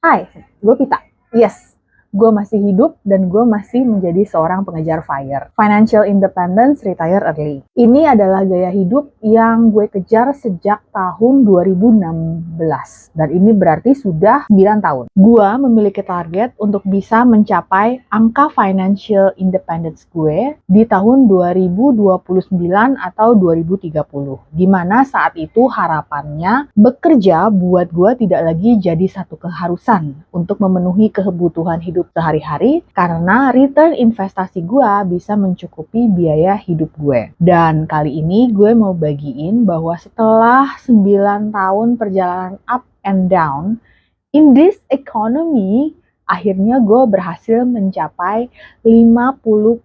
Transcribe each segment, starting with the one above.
Hai, gue Pita. Yes, gue masih hidup dan gue masih menjadi seorang pengejar FIRE. Financial Independence Retire Early. Ini adalah gaya hidup yang gue kejar sejak tahun 2016. Dan ini berarti sudah 9 tahun. Gue memiliki target untuk bisa mencapai angka financial independence gue di tahun 2029 atau 2030. Dimana saat itu harapannya bekerja buat gue tidak lagi jadi satu keharusan untuk memenuhi kebutuhan hidup sehari-hari karena return investasi gue bisa mencukupi biaya hidup gue. Dan kali ini gue mau bagiin bahwa setelah 9 tahun perjalanan up and down in this economy, akhirnya gue berhasil mencapai 50%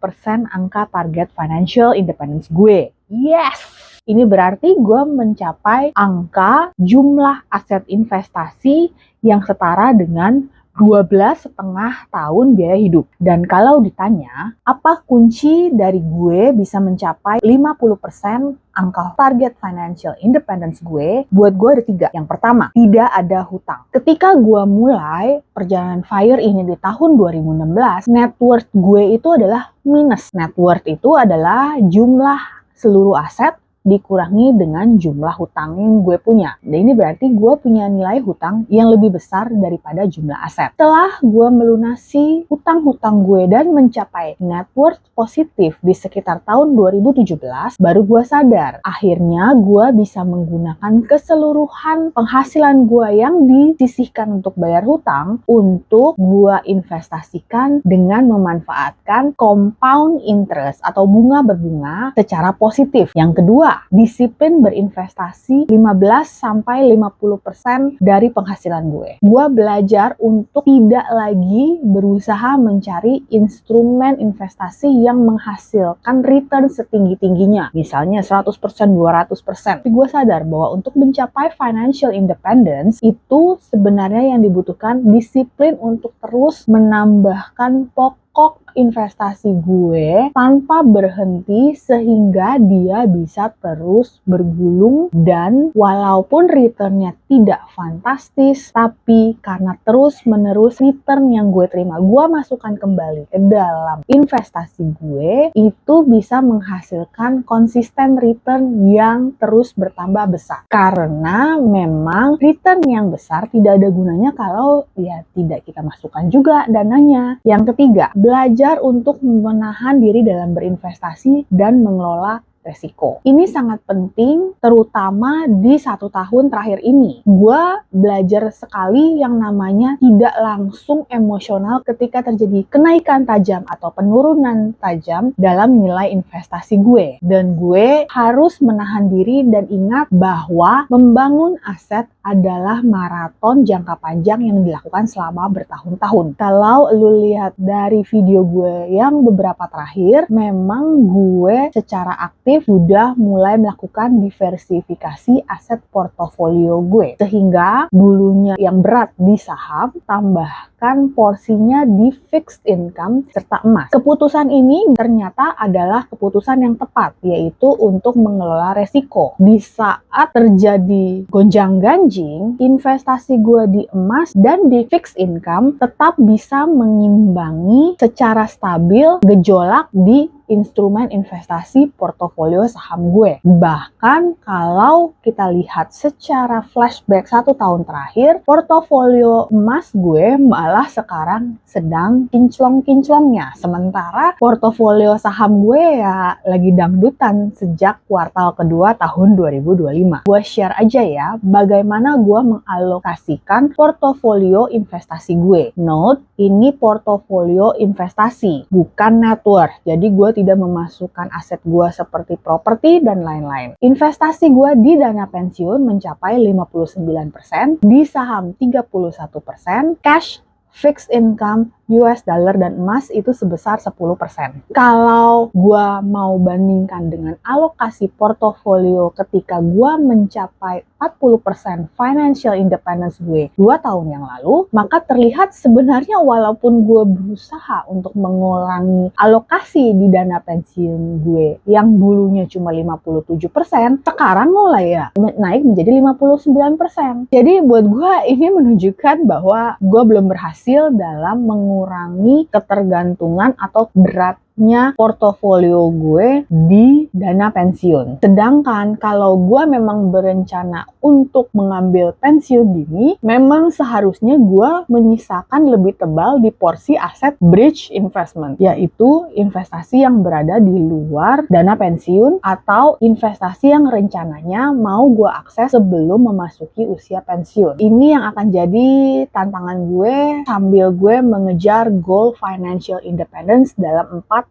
angka target financial independence gue. Yes! Ini berarti gue mencapai angka jumlah aset investasi yang setara dengan 12,5 tahun biaya hidup. Dan kalau ditanya, apa kunci dari gue bisa mencapai 50% angka target financial independence gue? Buat gue ada 3. Yang pertama, tidak ada hutang. Ketika gue mulai perjalanan FIRE ini di tahun 2016, net worth gue itu adalah minus. Net worth itu adalah jumlah seluruh aset dikurangi dengan jumlah hutang yang gue punya. Dan ini berarti gue punya nilai hutang yang lebih besar daripada jumlah aset. Setelah gue melunasi hutang-hutang gue dan mencapai net worth positif di sekitar tahun 2017, baru gue sadar. Akhirnya gue bisa menggunakan keseluruhan penghasilan gue yang disisihkan untuk bayar hutang untuk gue investasikan dengan memanfaatkan compound interest atau bunga berbunga secara positif. Yang kedua, disiplin berinvestasi 15-50% dari penghasilan gue. Gue belajar untuk tidak lagi berusaha mencari instrumen investasi yang menghasilkan return setinggi-tingginya. Misalnya 100%, 200%. Tapi gue sadar bahwa untuk mencapai financial independence itu sebenarnya yang dibutuhkan disiplin untuk terus menambahkan pokok investasi gue tanpa berhenti sehingga dia bisa terus bergulung, dan walaupun returnnya tidak fantastis, tapi karena terus menerus return yang gue terima, gue masukkan kembali ke dalam investasi gue, itu bisa menghasilkan konsisten return yang terus bertambah besar. Karena memang return yang besar tidak ada gunanya kalau ya tidak kita masukkan juga dananya. Yang ketiga, belajar untuk menahan diri dalam berinvestasi dan mengelola resiko. Ini sangat penting, terutama di 1 tahun terakhir ini. Gue belajar sekali yang namanya tidak langsung emosional ketika terjadi kenaikan tajam atau penurunan tajam dalam nilai investasi gue. Dan gue harus menahan diri dan ingat bahwa membangun aset adalah maraton jangka panjang yang dilakukan selama bertahun-tahun. Kalau lu lihat dari video gue yang beberapa terakhir, memang gue secara aktif sudah mulai melakukan diversifikasi aset portofolio gue. Sehingga dulunya yang berat di saham, tambahkan porsinya di fixed income serta emas. Keputusan ini ternyata adalah keputusan yang tepat, yaitu untuk mengelola resiko. Di saat terjadi gonjang-ganjing, investasi gue di emas dan di fixed income tetap bisa mengimbangi secara stabil gejolak di instrumen investasi portofolio saham gue. Bahkan kalau kita lihat secara flashback 1 tahun terakhir, portofolio emas gue malah sekarang sedang kinclong-kinclongnya. Sementara portofolio saham gue ya lagi dangdutan sejak kuartal kedua tahun 2025. Gue share aja ya bagaimana gue mengalokasikan portofolio investasi gue. Note, ini portofolio investasi, bukan net worth. Jadi gue tidak memasukkan aset gue seperti properti dan lain-lain. Investasi gue di dana pensiun mencapai 59%, di saham 31%, cash fixed income US dollar dan emas itu sebesar 10%. Kalau gue mau bandingkan dengan alokasi portofolio ketika gue mencapai 40% financial independence gue 2 tahun yang lalu, maka terlihat sebenarnya walaupun gue berusaha untuk mengurangi alokasi di dana pensiun gue yang dulunya cuma 57%, sekarang mulai ya naik menjadi 59%. Jadi buat gue ini menunjukkan bahwa gue belum berhasil dalam mengurangi ketergantungan atau beratnya portofolio gue di dana pensiun. Sedangkan kalau gue memang berencana untuk mengambil pensiun dini, memang seharusnya gue menyisakan lebih tebal di porsi aset bridge investment, yaitu investasi yang berada di luar dana pensiun atau investasi yang rencananya mau gue akses sebelum memasuki usia pensiun. Ini yang akan jadi tantangan gue sambil gue mengejar goal financial independence dalam 4-5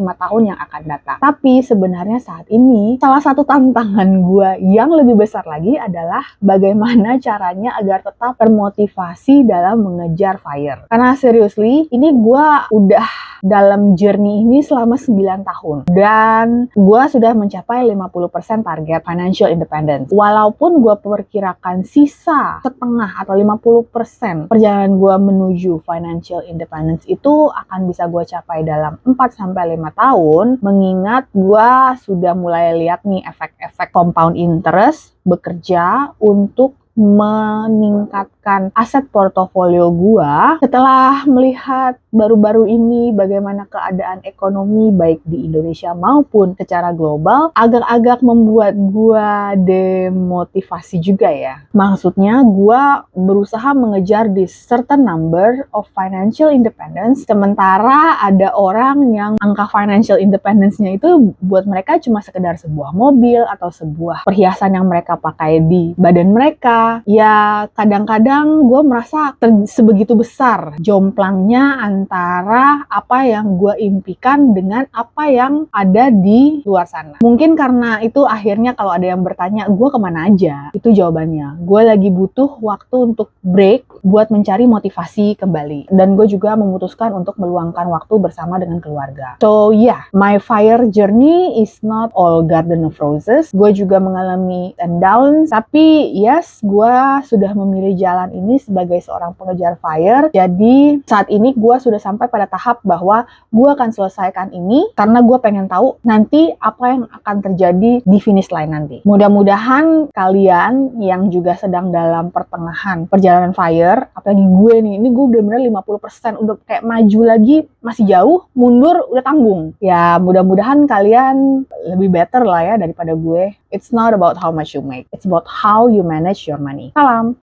tahun yang akan datang. Tapi sebenarnya saat ini salah satu tantangan gue yang lebih besar lagi adalah bagaimana caranya agar tetap termotivasi dalam mengejar FIRE. Karena seriously, ini gue udah dalam journey ini selama 9 tahun dan gue sudah mencapai 50% target financial independence. Walaupun gue perkirakan sisa setengah atau 50% perjalanan gue menuju financial independence itu akan bisa gue capai dalam 4-5 tahun, mengingat gue sudah mulai lihat nih efek-efek compound interest bekerja untuk meningkatkan aset portofolio gua. Setelah melihat baru-baru ini bagaimana keadaan ekonomi baik di Indonesia maupun secara global, agak-agak membuat gua demotivasi juga ya. Maksudnya gua berusaha mengejar di certain number of financial independence, sementara ada orang yang angka financial independence-nya itu buat mereka cuma sekedar sebuah mobil atau sebuah perhiasan yang mereka pakai di badan mereka. Ya kadang-kadang gue merasa sebegitu besar jomplangnya antara apa yang gue impikan dengan apa yang ada di luar sana. Mungkin karena itu akhirnya kalau ada yang bertanya gue kemana aja, itu jawabannya. Gue lagi butuh waktu untuk break buat mencari motivasi kembali. Dan gue juga memutuskan untuk meluangkan waktu bersama dengan keluarga. So yeah, my FIRE journey is not all garden of roses. Gue juga mengalami and downs, tapi yes, gue sudah memilih jalan ini sebagai seorang pengejar FIRE. Jadi saat ini gue sudah sampai pada tahap bahwa gue akan selesaikan ini karena gue pengen tahu nanti apa yang akan terjadi di finish line nanti. Mudah-mudahan kalian yang juga sedang dalam pertengahan perjalanan FIRE, apalagi gue nih, ini gue benar-benar 50%, udah kayak maju lagi masih jauh, mundur udah tanggung. Ya mudah-mudahan kalian lebih better lah ya daripada gue. It's not about how much you make, it's about how you manage your money. Salam!